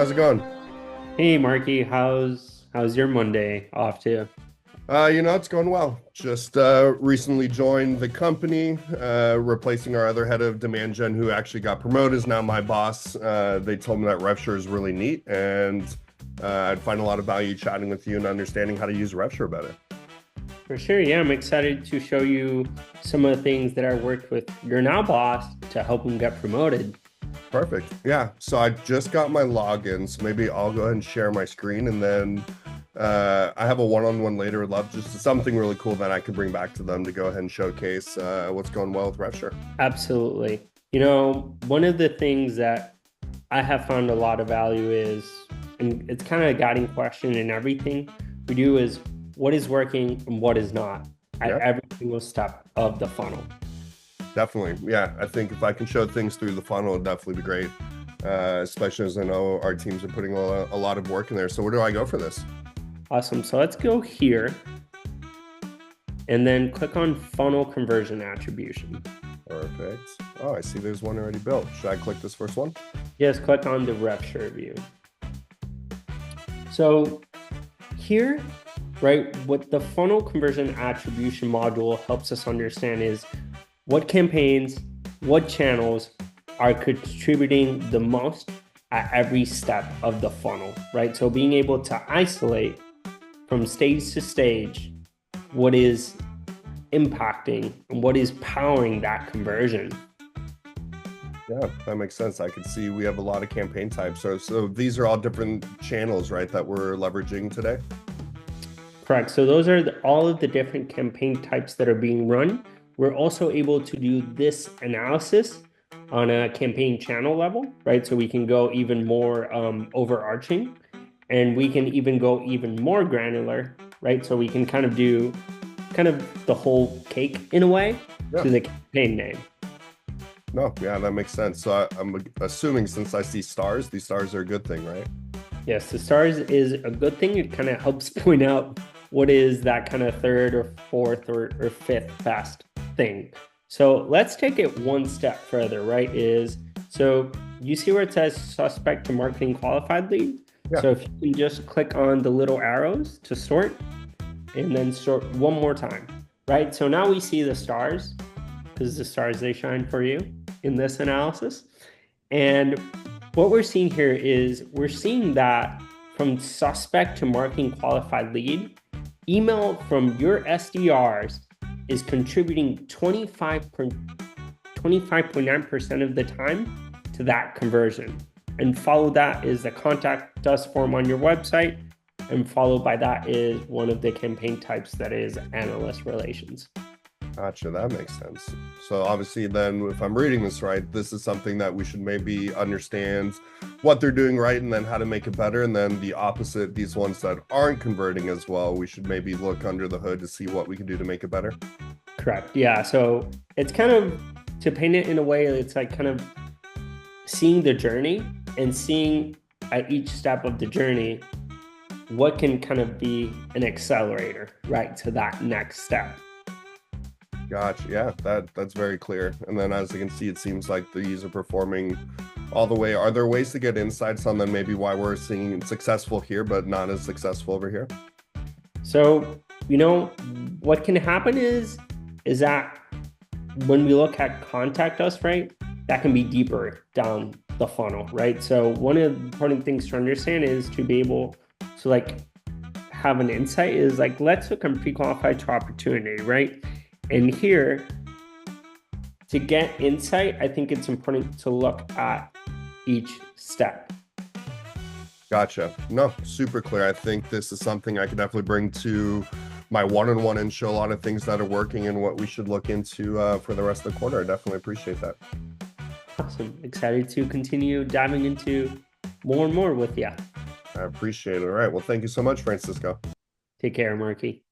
how's it going? Hey Marky, how's your Monday off to? It's going well. Just recently joined the company, replacing our other head of demand gen who actually got promoted, is now my boss. They told me that RevSure is really neat, and I'd find a lot of value chatting with you and understanding how to use RevSure better. For sure, yeah, I'm excited to show you some of the things that I worked with your now boss to help him get promoted. Perfect. Yeah. So I just got my login, so maybe I'll go ahead and share my screen, and then I have a one-on-one later. I'd love just something really cool that I could bring back to them to go ahead and showcase what's going well with RevSure. Absolutely. One of the things that I have found a lot of value is, and it's kind of a guiding question in everything we do, is what is working and what is not at Yeah. every single step of the funnel. Definitely. Yeah. I think if I can show things through the funnel, it'd definitely be great. Especially as I know our teams are putting a lot of work in there. So where do I go for this? Awesome. So let's go here and then click on funnel conversion attribution. Perfect. Oh, I see there's one already built. Should I click this first one? Yes, click on the RevSure view. So here, right, what the funnel conversion attribution module helps us understand is what campaigns, what channels are contributing the most at every step of the funnel, right? So being able to isolate from stage to stage what is impacting and what is powering that conversion. Yeah, that makes sense. I can see we have a lot of campaign types. So these are all different channels, right, that we're leveraging today? Correct. So those are all of the different campaign types that are being run. We're also able to do this analysis on a campaign channel level, right? So we can go even more overarching, and we can even go even more granular, right? So we can kind of do the whole cake in a way Yeah. to the campaign name. No, yeah, that makes sense. So I'm assuming since I see stars, these stars are a good thing, right? Yes, the stars is a good thing. It kind of helps point out what is that kind of third or fourth or fifth best thing. So let's take it one step further, right? So you see where it says suspect to marketing qualified lead? Yeah. So if you can just click on the little arrows to sort and then sort one more time, right? So now we see the stars because the stars, they shine for you in this analysis. And what we're seeing here is we're seeing that from suspect to marketing qualified lead, email from your SDRs is contributing 25.9% of the time to that conversion. And follow that is the contact us form on your website. And followed by that is one of the campaign types that is analyst relations. Gotcha, that makes sense. So obviously then if I'm reading this right, this is something that we should maybe understand what they're doing right and then how to make it better. And then the opposite, these ones that aren't converting as well, we should maybe look under the hood to see what we can do to make it better. Correct. Yeah. So it's kind of, to paint it in a way, it's like kind of seeing the journey and seeing at each step of the journey what can kind of be an accelerator, right, to that next step. Gotcha. Yeah, that's very clear. And then as you can see, it seems like these are performing all the way. Are there ways to get insights on then maybe why we're seeing successful here, but not as successful over here? So, what can happen is that when we look at contact us, right, that can be deeper down the funnel, right? So one of the important things to understand is to be able to have an insight is let's look on pre-qualified to opportunity, right? And here, to get insight, I think it's important to look at each step. Gotcha. No, super clear. I think this is something I could definitely bring to my one-on-one and show a lot of things that are working and what we should look into for the rest of the quarter. I definitely appreciate that. Awesome. Excited to continue diving into more and more with you. I appreciate it. All right. Well, thank you so much, Francisco. Take care, Marky.